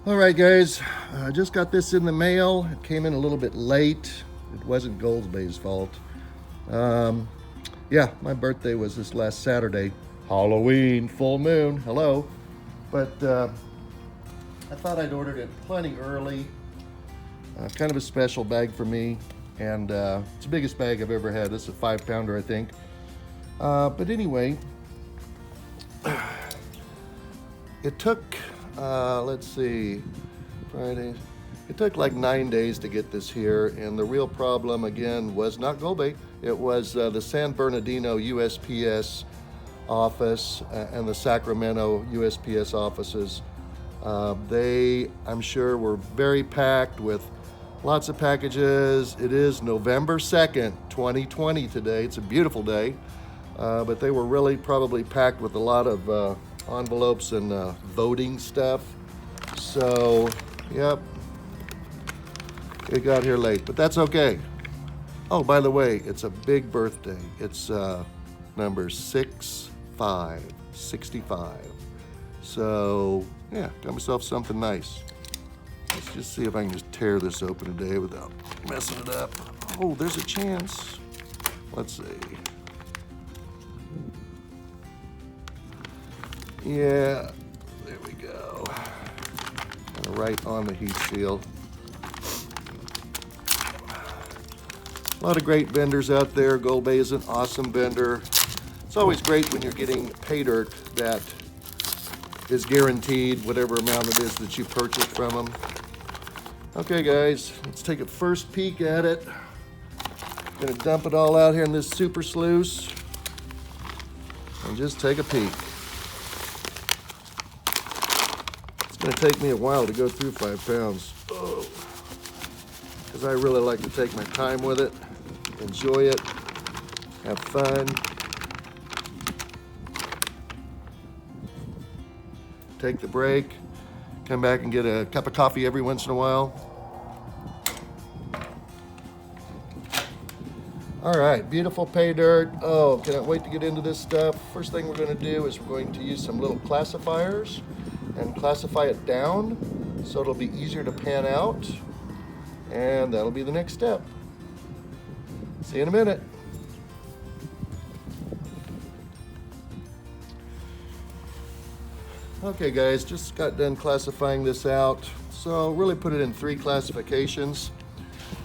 All right, guys, I just got this in the mail. It came in a little bit late. It wasn't GoldBay's fault. Um, yeah, my birthday was this last Saturday. Halloween, full moon, hello. But I thought I'd ordered it plenty early. Kind of a special bag for me. And it's the biggest bag I've ever had. This is a 5-pounder, I think. But anyway, it took, let's see, Friday. It took like 9 days to get this here, and the real problem again was not GoldBay. It was the San Bernardino USPS office and the Sacramento USPS offices. They, I'm sure, were very packed with lots of packages. It is November 2nd, 2020 today. It's a beautiful day, but they were really probably packed with a lot of envelopes and voting stuff. So, yep, it got here late, but that's okay. Oh, by the way, it's a big birthday. It's number 65. So, yeah, got myself something nice. Let's just see if I can just tear this open today without messing it up. Oh, there's a chance. Let's see. Yeah, there we go. Kind of right on the heat seal. A lot of great vendors out there. GoldBay is an awesome vendor. It's always great when you're getting PayDirt that is guaranteed, whatever amount it is that you purchase from them. Okay, guys, let's take a first peek at it. Gonna dump it all out here in this super sluice and just take a peek. It's gonna take me a while to go through 5 pounds. Oh, because I really like to take my time with it, enjoy it, have fun. Take the break, come back and get a cup of coffee every once in a while. All right, beautiful PayDirt. Oh, cannot wait to get into this stuff. First thing we're going to do is we're going to use some little classifiers and classify it down so it'll be easier to pan out. And that'll be the next step. See you in a minute. Okay, guys, just got done classifying this out. So really put it in 3 classifications.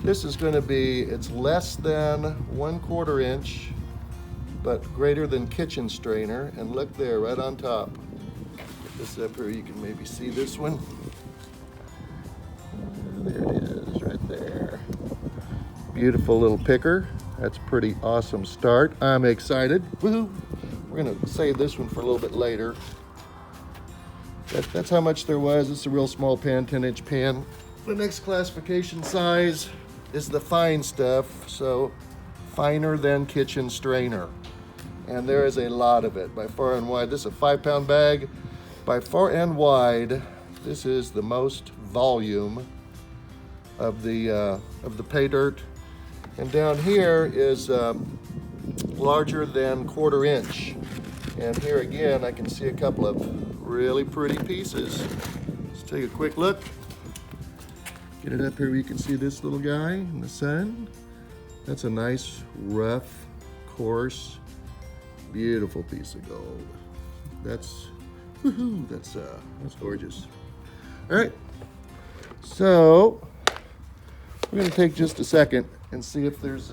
This is going to be, it's less than 1/4 inch, but greater than kitchen strainer. And look there, right on top. Get this up here, you can maybe see this one. There it is, right there. Beautiful little picker. That's a pretty awesome start. I'm excited. Woohoo! We're going to save this one for a little bit later. That's how much there was. It's a real small pan, 10-inch pan. The next classification size is the fine stuff, so finer than kitchen strainer. And there is a lot of it, by far and wide. This is a 5-pound bag. By far and wide, this is the most volume of the PayDirt. And down here is larger than 1/4 inch. And here again, I can see a couple of really pretty pieces. Let's take a quick look. Get it up here where you can see this little guy in the sun. That's a nice, rough, coarse, beautiful piece of gold. That's, woohoo, that's gorgeous. All right, so we're gonna take just a second and see if there's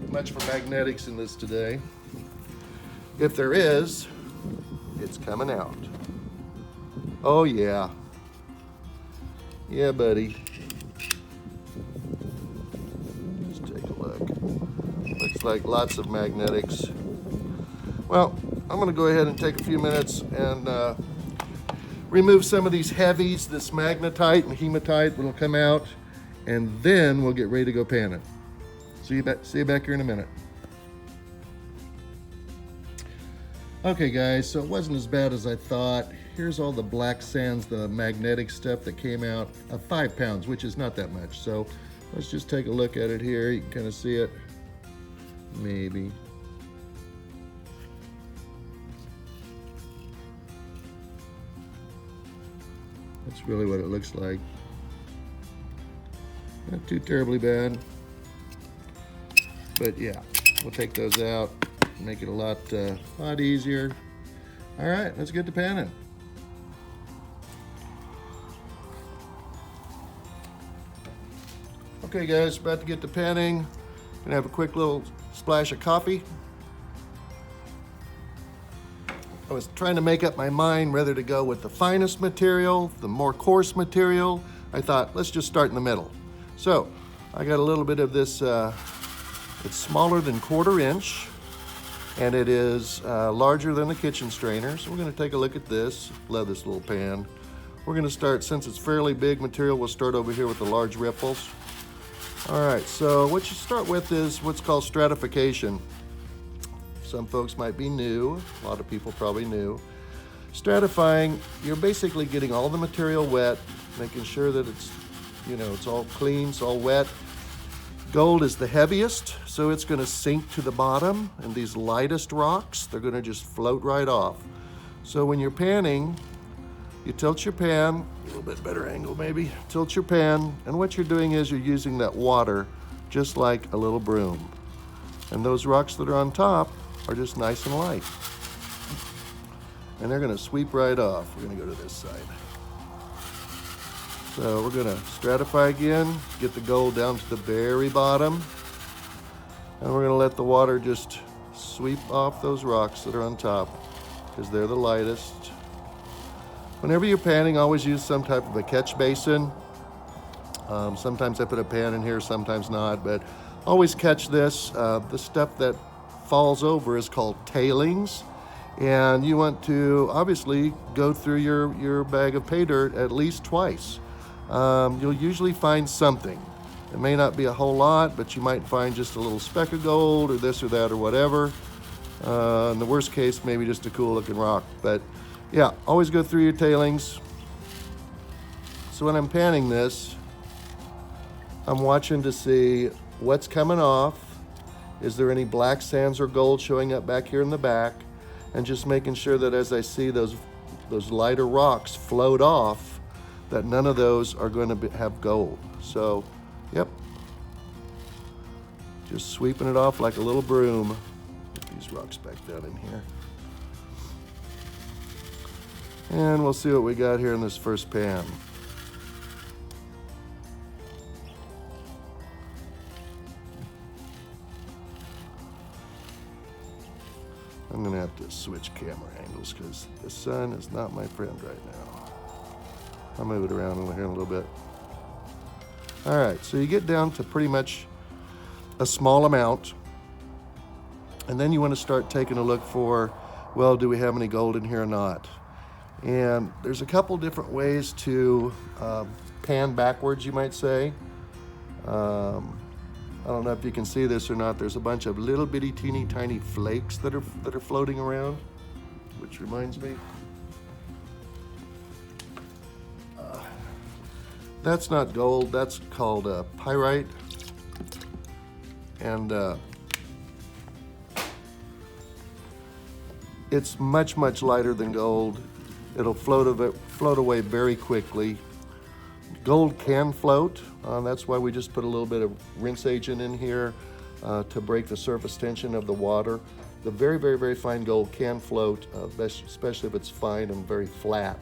much for magnetics in this today. If there is, it's coming out. Oh yeah. Yeah, buddy. Let's take a look. Looks like lots of magnetics. Well, I'm gonna go ahead and take a few minutes and remove some of these heavies, this magnetite and hematite that'll come out, and then we'll get ready to go pan it. See you back here in a minute. Okay, guys, so it wasn't as bad as I thought. Here's all the black sands, the magnetic stuff that came out of 5 pounds, which is not that much. So let's just take a look at it here. You can kind of see it, maybe. That's really what it looks like. Not too terribly bad. But yeah, we'll take those out, make it a lot easier. All right, let's get to panning. Okay guys, about to get to panning. Gonna have a quick little splash of coffee. I was trying to make up my mind whether to go with the finest material, the more coarse material. I thought, let's just start in the middle. So, I got a little bit of this, it's smaller than 1/4 inch, and it is larger than the kitchen strainer. So we're gonna take a look at this. Love this little pan. We're gonna start, since it's fairly big material, we'll start over here with the large ripples. All right, so what you start with is what's called stratification. Some folks might be new, a lot of people probably new. Stratifying, you're basically getting all the material wet, making sure that it's, you know, it's all clean, it's all wet. Gold is the heaviest, so it's gonna sink to the bottom, and these lightest rocks, they're gonna just float right off. So when you're panning, you tilt your pan, a little bit better angle maybe, tilt your pan, and what you're doing is you're using that water just like a little broom. And those rocks that are on top are just nice and light. And they're gonna sweep right off. We're gonna go to this side. So we're gonna stratify again, get the gold down to the very bottom, and we're gonna let the water just sweep off those rocks that are on top because they're the lightest. Whenever you're panning, always use some type of a catch basin. Sometimes I put a pan in here, sometimes not, but always catch this. The stuff that falls over is called tailings, and you want to obviously go through your bag of PayDirt at least twice. You'll usually find something. It may not be a whole lot, but you might find just a little speck of gold or this or that or whatever. In the worst case, maybe just a cool looking rock. But yeah, always go through your tailings. So when I'm panning this, I'm watching to see what's coming off. Is there any black sands or gold showing up back here in the back? And just making sure that as I see those lighter rocks float off, that none of those are going to have gold. So, yep. Just sweeping it off like a little broom. Get these rocks back down in here. And we'll see what we got here in this first pan. I'm gonna have to switch camera angles because the sun is not my friend right now. I'll move it around over here in a little bit. All right, so you get down to pretty much a small amount, and then you want to start taking a look for, well, do we have any gold in here or not? And there's a couple different ways to pan backwards, you might say. I don't know if you can see this or not. There's a bunch of little bitty teeny tiny flakes that are floating around, which reminds me. That's not gold, that's called pyrite. And it's much, much lighter than gold. It'll float away very quickly. Gold can float. That's why we just put a little bit of rinse agent in here to break the surface tension of the water. The very, very, very fine gold can float, especially if it's fine and very flat.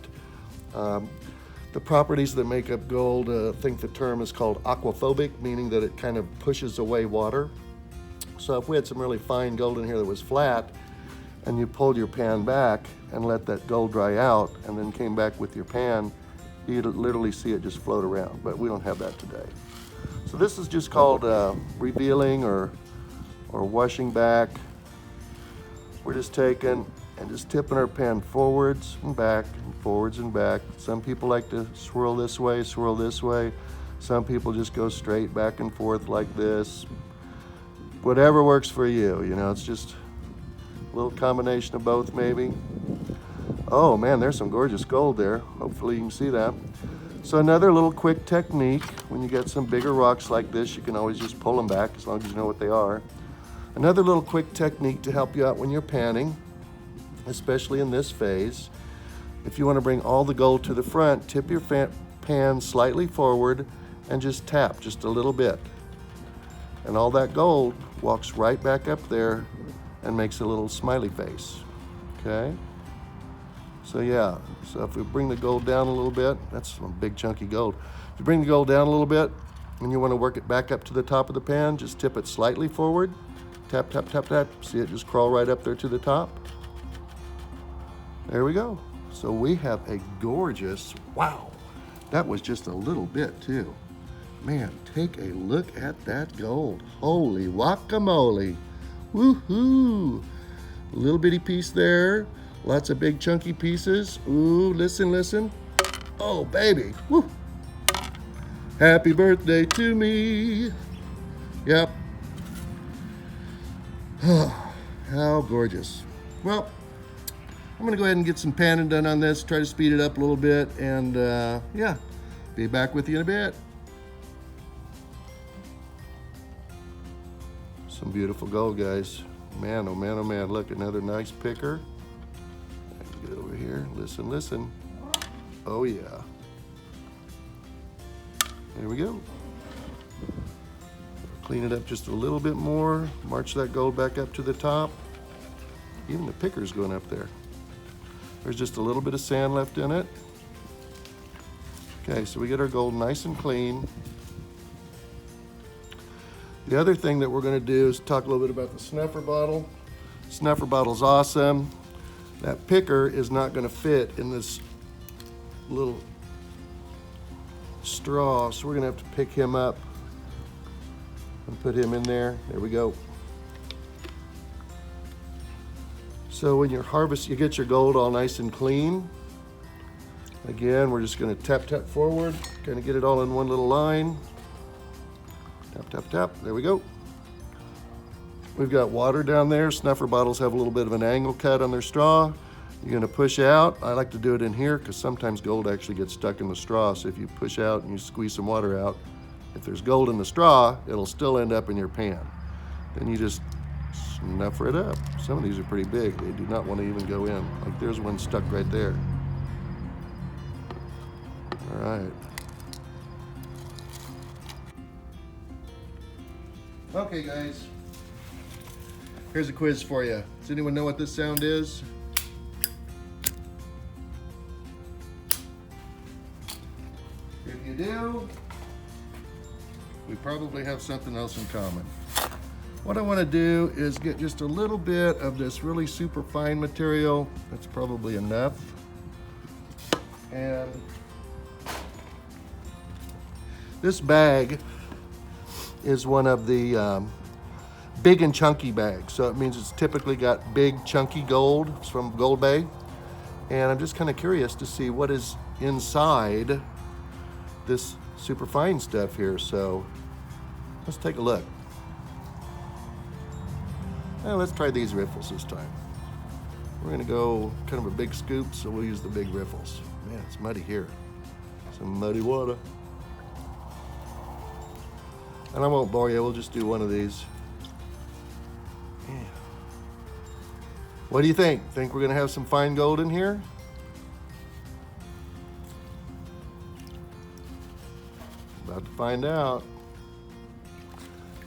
The properties that make up gold, I think the term is called aquaphobic, meaning that it kind of pushes away water. So if we had some really fine gold in here that was flat, and you pulled your pan back and let that gold dry out, and then came back with your pan, you'd literally see it just float around, but we don't have that today. So this is just called revealing or washing back. We're just taking and just tipping our pan forwards and back, and forwards and back. Some people like to swirl this way, swirl this way. Some people just go straight back and forth like this. Whatever works for you, you know, it's just a little combination of both maybe. Oh man, there's some gorgeous gold there. Hopefully you can see that. So another little quick technique, when you get some bigger rocks like this, you can always just pull them back as long as you know what they are. Another little quick technique to help you out when you're panning, especially in this phase, if you want to bring all the gold to the front, tip your pan slightly forward and just tap just a little bit. And all that gold walks right back up there and makes a little smiley face, okay? So yeah, so if we bring the gold down a little bit, that's some big chunky gold. If you bring the gold down a little bit and you want to work it back up to the top of the pan, just tip it slightly forward, tap, tap, tap, tap. See it just crawl right up there to the top? There we go. So we have a gorgeous, wow, that was just a little bit too. Man, take a look at that gold. Holy guacamole. Woohoo! A little bitty piece there. Lots of big chunky pieces. Ooh, listen, listen. Oh, baby. Woo! Happy birthday to me. Yep. How gorgeous. Well, I'm gonna go ahead and get some panning done on this, try to speed it up a little bit, and yeah, be back with you in a bit. Some beautiful gold, guys. Man, oh man, oh man. Look, another nice picker. Get over here. Listen, listen. Oh yeah. There we go. Clean it up just a little bit more. March that gold back up to the top. Even the picker's going up there. There's just a little bit of sand left in it. Okay, so we get our gold nice and clean. The other thing that we're going to do is talk a little bit about the snuffer bottle. Snuffer bottle's awesome. That picker is not going to fit in this little straw, so we're going to have to pick him up and put him in there. There we go. So when you harvest, you get your gold all nice and clean. Again, we're just going to tap, tap forward, kind of get it all in one little line. Tap, tap, tap. There we go. We've got water down there. Snuffer bottles have a little bit of an angle cut on their straw. You're going to push out. I like to do it in here because sometimes gold actually gets stuck in the straw. So if you push out and you squeeze some water out, if there's gold in the straw, it'll still end up in your pan. Then you just snuffer it up. Some of these are pretty big. They do not want to even go in. Like there's one stuck right there. All right. Okay, guys. Here's a quiz for you. Does anyone know what this sound is? If you do, we probably have something else in common. What I want to do is get just a little bit of this really super fine material. That's probably enough. And this bag is one of the big and chunky bags. So it means it's typically got big chunky gold. It's from GoldBay. And I'm just kind of curious to see what is inside this super fine stuff here. So let's take a look. Well, let's try these riffles this time. We're gonna go kind of a big scoop, so we'll use the big riffles. Man, it's muddy here. Some muddy water. And I won't bore you, we'll just do one of these. Yeah. What do you think? Think we're gonna have some fine gold in here? About to find out.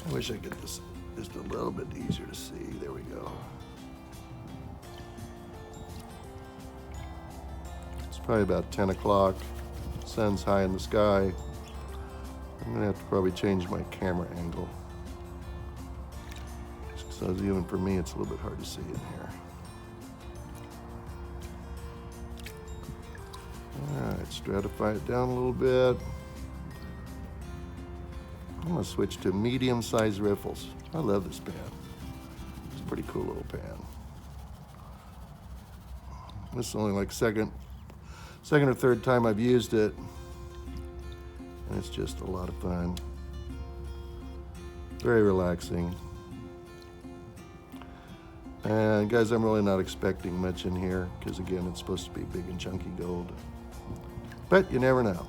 I wish I could get this just a little bit easier to see. There we go. It's probably about 10 o'clock. Sun's high in the sky. I'm gonna have to probably change my camera angle. So even for me, it's a little bit hard to see in here. All right, stratify it down a little bit. I'm gonna switch to medium-sized riffles. I love this pan. It's a pretty cool little pan. This is only like second or third time I've used it. And it's just a lot of fun. Very relaxing. And guys, I'm really not expecting much in here because again, it's supposed to be big and chunky gold. But you never know.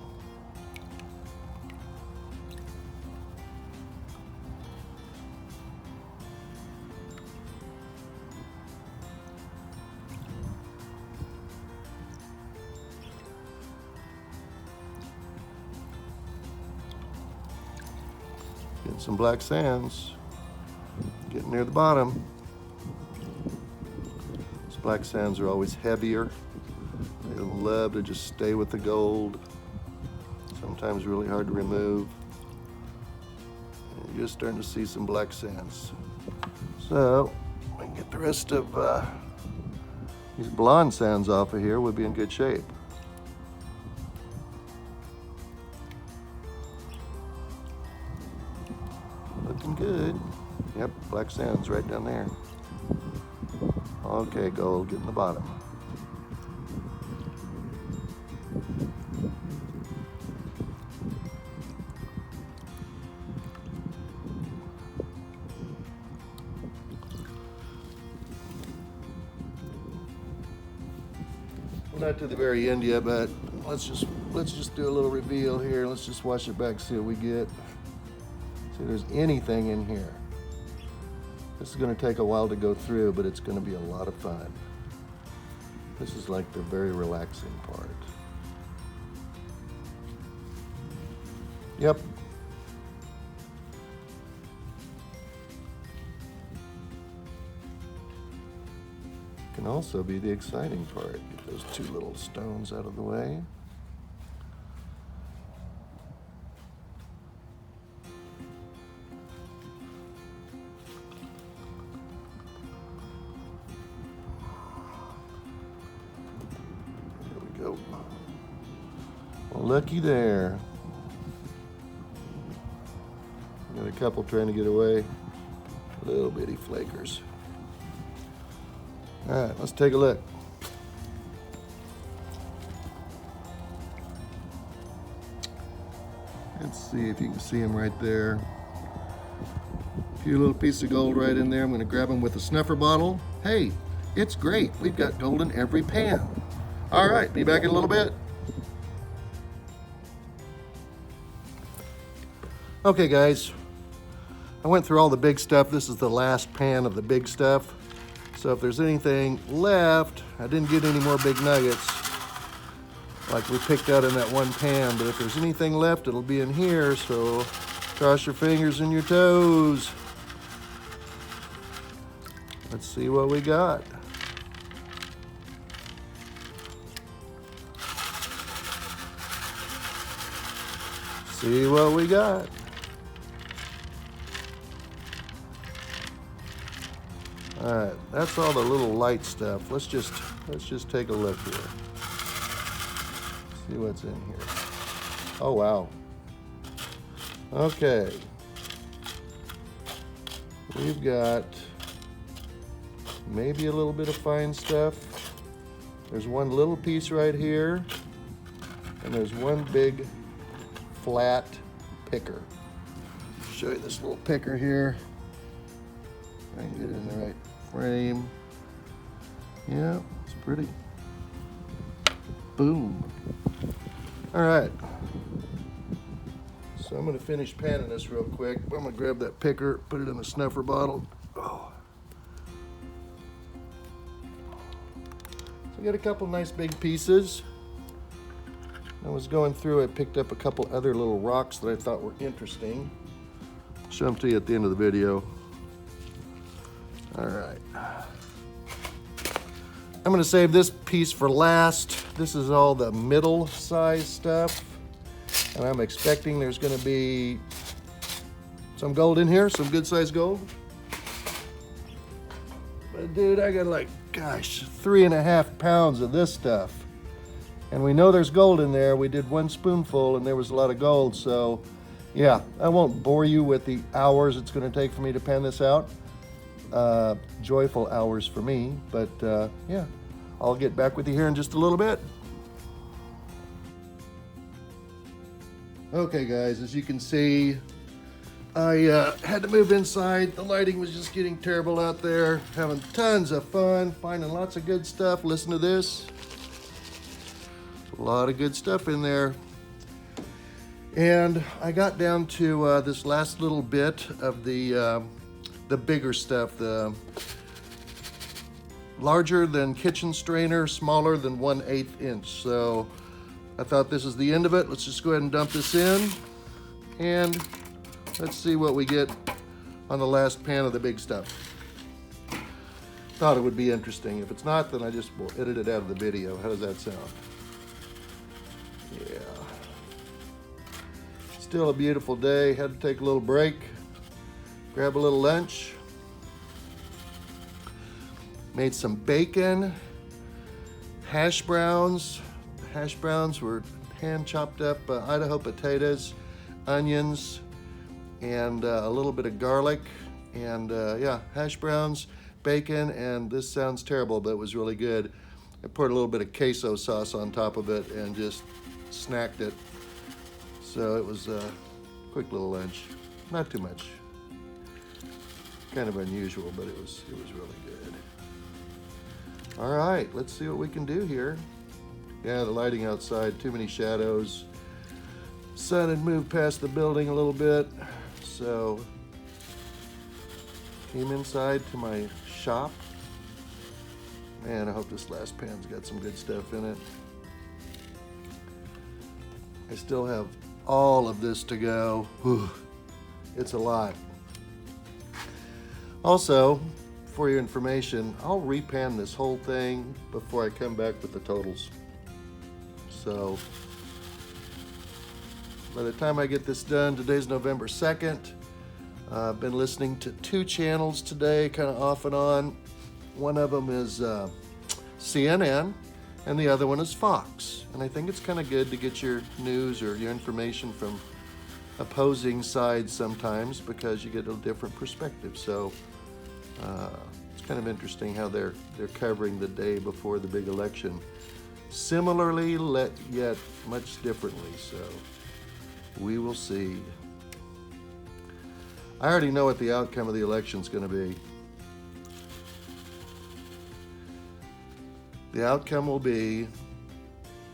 Getting some black sands. Getting near the bottom. These black sands are always heavier. They love to just stay with the gold. Sometimes really hard to remove. And you're just starting to see some black sands. So, we can get the rest of these blonde sands off of here, we'll be in good shape. Looking good. Yep, black sands right down there. Okay, gold, get in the bottom. We're not to the very end yet, but let's just do a little reveal here. Let's just wash it back, see what we get. See if there's anything in here. This is going to take a while to go through, but it's going to be a lot of fun. This is like the very relaxing part. Yep. Can also be the exciting part. Get those two little stones out of the way. There we go. Well, looky there. Got a couple trying to get away. Little bitty flakers. All right, let's take a look. Let's see if you can see them right there. A few little pieces of gold right in there. I'm gonna grab them with a snuffer bottle. Hey, it's great. We've got gold in every pan. All right, be back in a little bit. Okay, guys. I went through all the big stuff. This is the last pan of the big stuff. So if there's anything left, I didn't get any more big nuggets like we picked out in that one pan, but if there's anything left, it'll be in here, so cross your fingers and your toes. Let's see what we got. See what we got. All right, that's all the little light stuff. Let's just take a look here. See what's in here. Oh wow. Okay. We've got maybe a little bit of fine stuff. There's one little piece right here, and there's one big flat picker. I'll show you this little picker here. I can get it in the right frame. Yeah, it's pretty. Boom. All right. So I'm gonna finish panning this real quick. I'm gonna grab that picker, put it in a snuffer bottle. Oh. So I got a couple nice big pieces. I was going through, I picked up a couple other little rocks that I thought were interesting. I'll show them to you at the end of the video. All right. I'm gonna save this piece for last. This is all the middle size stuff. And I'm expecting there's gonna be some gold in here, some good size gold. But dude, I got like, gosh, 3.5 pounds of this stuff. And we know there's gold in there. We did 1 spoonful and there was a lot of gold. So yeah, I won't bore you with the hours it's gonna take for me to pan this out. Joyful hours for me, but yeah, I'll get back with you here in just a little bit. Okay guys, as you can see, I had to move inside. The lighting was just getting terrible out there. Having tons of fun, finding lots of good stuff. Listen to this. A lot of good stuff in there. And I got down to this last little bit of the bigger stuff, the larger than kitchen strainer, smaller than 1/8 inch. So I thought this is the end of it. Let's just go ahead and dump this in. And let's see what we get on the last pan of the big stuff. Thought it would be interesting. If it's not, then I just will edit it out of the video. How does that sound? Yeah. Still a beautiful day. Had to take a little break, grab a little lunch. Made some bacon, hash browns. The hash browns were hand chopped up Idaho potatoes, onions, and a little bit of garlic. And yeah, hash browns, bacon, and this sounds terrible, but it was really good. I poured a little bit of queso sauce on top of it and just snacked it. So it was a quick little lunch. Not too much. Kind of unusual, but it was really good. All right, let's see what we can do here. Yeah, the lighting outside, too many shadows. Sun had moved past the building a little bit, so came inside to my shop. Man, I hope this last pan's got some good stuff in it. I still have all of this to go. Whew, it's a lot. Also, for your information, I'll repan this whole thing before I come back with the totals. So by the time I get this done, today's November 2nd. I've been listening to 2 channels today, kind of off and on. One of them is CNN, and the other one is Fox. And I think it's kind of good to get your news or your information from opposing sides sometimes, because you get a different perspective. So it's kind of interesting how they're covering the day before the big election. Similarly, yet much differently. So we will see. I already know what the outcome of the election is going to be. The outcome will be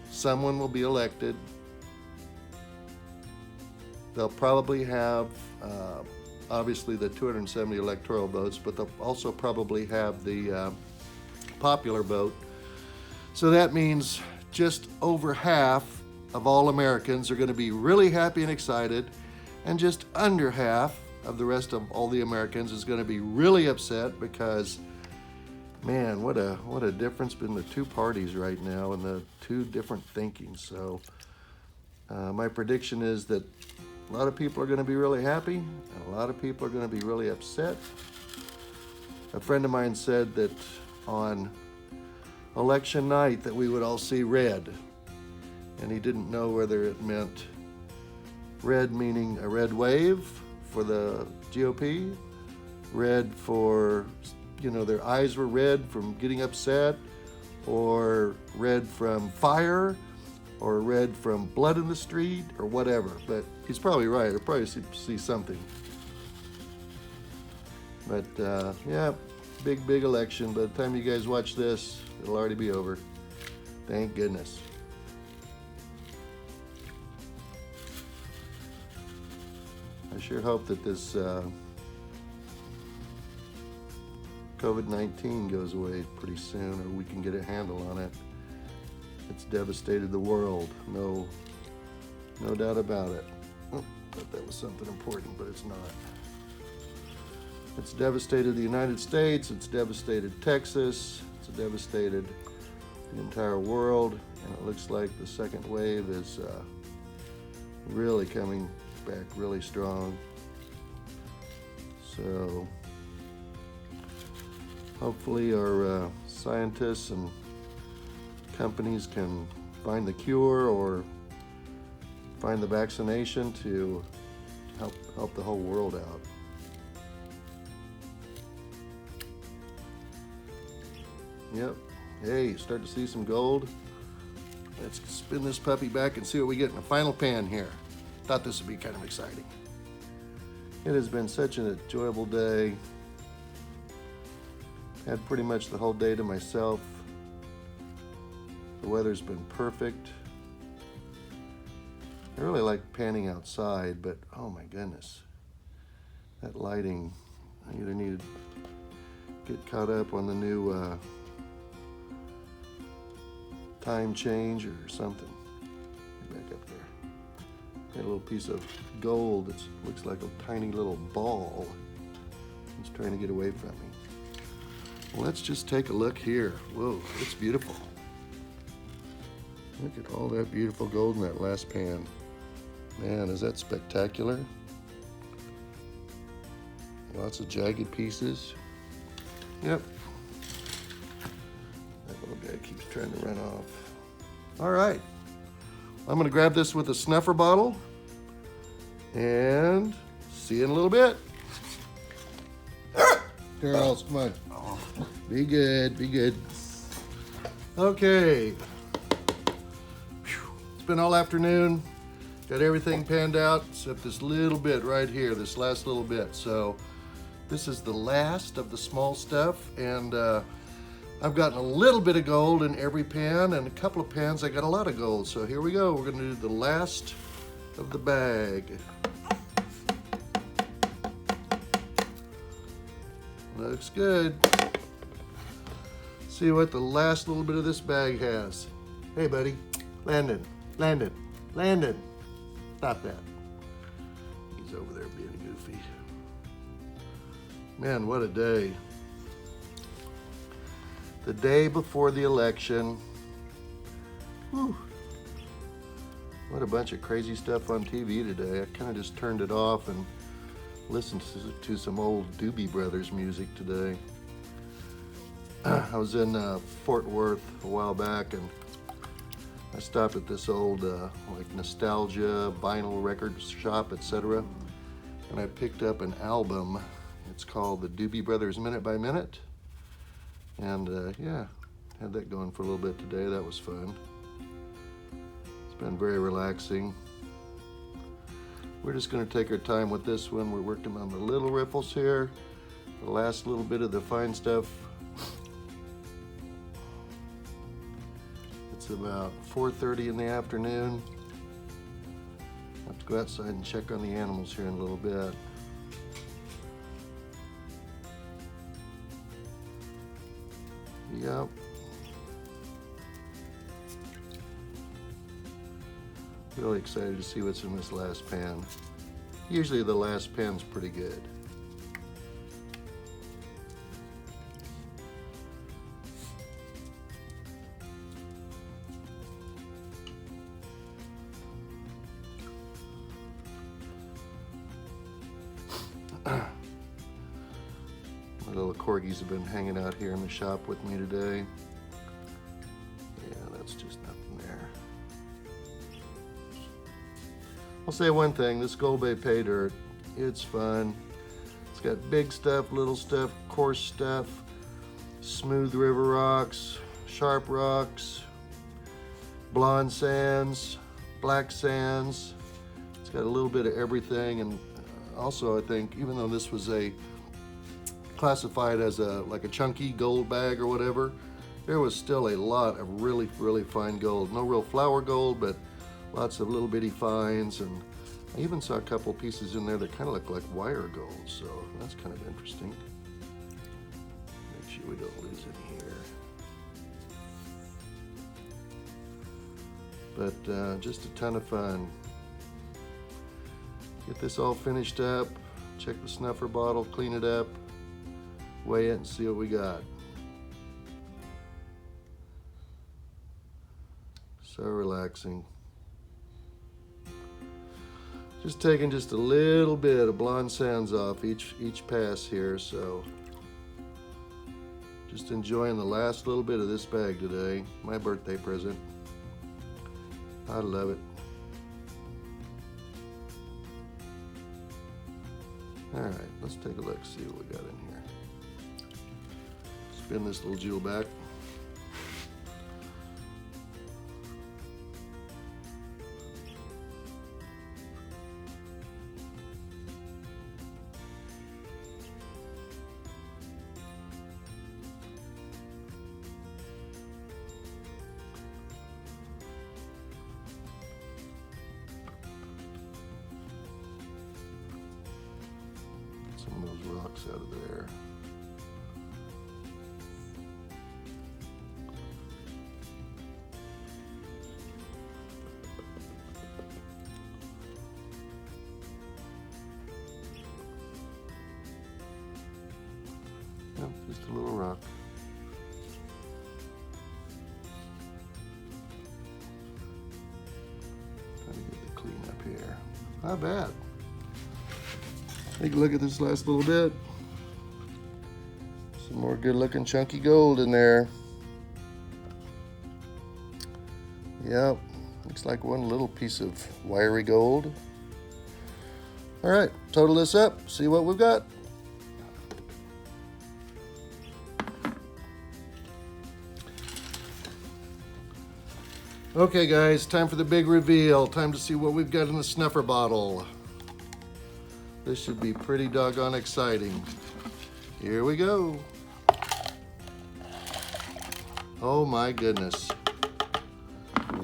someone will be elected. They'll probably have, obviously, the 270 electoral votes, but they'll also probably have the popular vote. So that means just over half of all Americans are going to be really happy and excited, and just under half of the rest of all the Americans is going to be really upset because, man, what a difference between the two parties right now and the two different thinkings. So my prediction is that a lot of people are going to be really happy, and a lot of people are going to be really upset. A friend of mine said that on election night that we would all see red, and he didn't know whether it meant red meaning a red wave for the GOP, red for, you know, their eyes were red from getting upset, or red from fire, or red from blood in the street, or whatever. But he's probably right. I'll probably see something. But yeah, big election. By the time you guys watch this, it'll already be over. Thank goodness. I sure hope that this COVID-19 goes away pretty soon, or we can get a handle on it. It's devastated the world, no doubt about it. Oh, thought that was something important, but it's not. It's devastated the United States, it's devastated Texas, it's devastated the entire world, and it looks like the second wave is really coming back really strong. So hopefully our scientists and companies can find the cure or find the vaccination to help the whole world out. Yep. Hey, start to see some gold. Let's spin this puppy back and see what we get in the final pan here. Thought this would be kind of exciting. It has been such an enjoyable day. Had pretty much the whole day to myself. The weather's been perfect. I really like panning outside, but oh my goodness, that lighting, I either need to get caught up on the new time change or something. Get back up there. A little piece of gold that looks like a tiny little ball. It's trying to get away from me. Well, let's just take a look here. Whoa, it's beautiful. Look at all that beautiful gold in that last pan. Man, is that spectacular? Lots of jagged pieces. Yep. That little guy keeps trying to run off. All right. I'm gonna grab this with a snuffer bottle and see you in a little bit. Girls, come on. Be good, be good. Okay. It's been all afternoon. Got everything panned out except this little bit right here, this last little bit. So this is the last of the small stuff, and I've gotten a little bit of gold in every pan, and a couple of pans I got a lot of gold. So here we go. We're gonna do the last of the bag. Looks good. See what the last little bit of this bag has. Hey, buddy. Landon, Landon, Landon. Stop that. He's over there being goofy. Man, what a day. The day before the election. Whew. What a bunch of crazy stuff on TV today. I kind of just turned it off and listened to some old Doobie Brothers music today. I was in Fort Worth a while back, and I stopped at this old like nostalgia vinyl record shop, etc. And I picked up an album. It's called the Doobie Brothers Minute by Minute. And yeah, had that going for a little bit today. That was fun. It's been very relaxing. We're just going to take our time with this one. We're working on the little ripples here. The last little bit of the fine stuff. It's about 4:30 in the afternoon. I have to go outside and check on the animals here in a little bit. Yep. Really excited to see what's in this last pan. Usually the last pan's pretty good. My little corgis have been hanging out here in the shop with me today. Yeah, that's just nothing there. I'll say one thing, this GoldBay PayDirt, it's fun. It's got big stuff, little stuff, coarse stuff, smooth river rocks, sharp rocks, blonde sands, black sands. It's got a little bit of everything, and also I think, even though this was classified as like a chunky gold bag or whatever, there was still a lot of really, really fine gold. No real flour gold, but lots of little bitty fines, and I even saw a couple pieces in there that kind of look like wire gold, so that's kind of interesting. Make sure we don't lose any here. But just a ton of fun. Get this all finished up, check the snuffer bottle, clean it up, weigh it, and see what we got. So relaxing. Just taking just a little bit of blonde sands off each pass here, so just enjoying the last little bit of this bag today. My birthday present. I love it. All right, let's take a look, see what we got in here. Spin this little jewel back. Some of those rocks out of there. Just a little rock. Trying to get the clean up here. Not bad. Take a look at this last little bit. Some more good looking chunky gold in there. Yep, looks like one little piece of wiry gold. All right, total this up, see what we've got. Okay guys, time for the big reveal. Time to see what we've got in the snuffer bottle. This should be pretty doggone exciting. Here we go. Oh my goodness.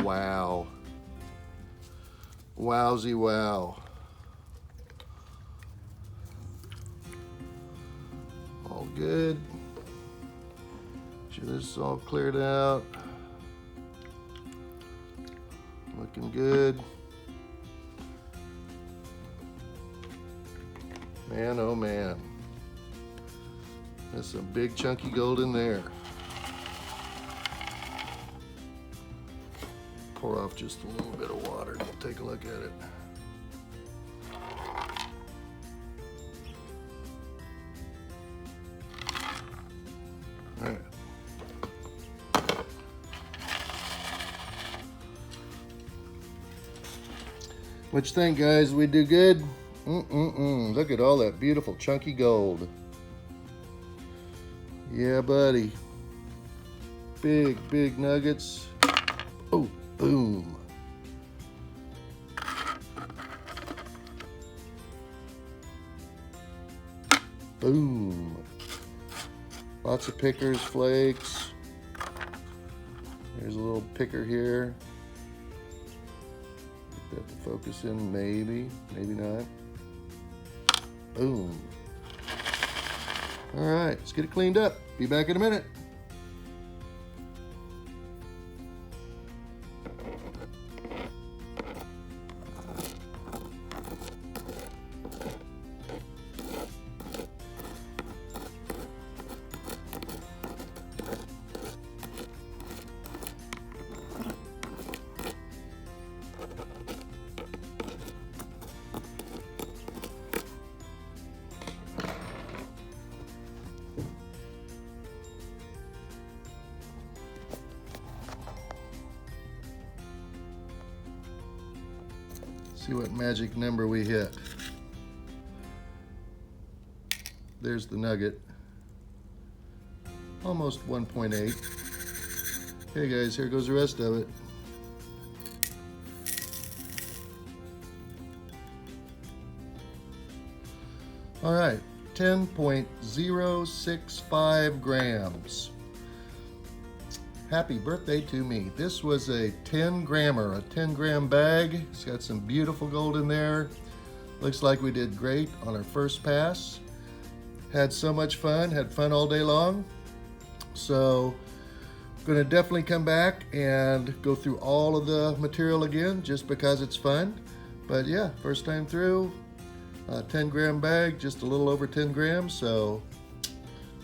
Wow. Wowzy wow. All good. Sure this is all cleared out. Looking good. Man, oh man. There's some big chunky gold in there. Pour off just a little bit of water. Take a look at it. All right. What you think, guys? We do good? Look at all that beautiful chunky gold. Yeah, buddy. Big, big nuggets. Oh, boom. Boom. Lots of pickers, flakes. There's a little picker here. Get that to focus in, maybe, maybe not. Boom. All right, let's get it cleaned up. Be back in a minute. See what magic number we hit. There's the nugget. Almost 1.8. Okay guys, here goes the rest of it. All right, 10.065 grams. Happy birthday to me. This was a 10 grammer, a 10 gram bag. It's got some beautiful gold in there. Looks like we did great on our first pass. Had so much fun, had fun all day long. So I'm gonna definitely come back and go through all of the material again just because it's fun. But yeah, first time through, 10 gram bag, just a little over 10 grams. So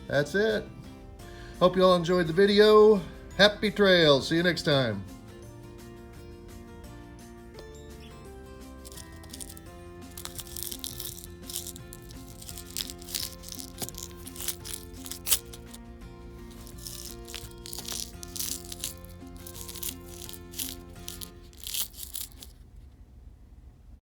that's it. Hope you all enjoyed the video. Happy trails. See you next time.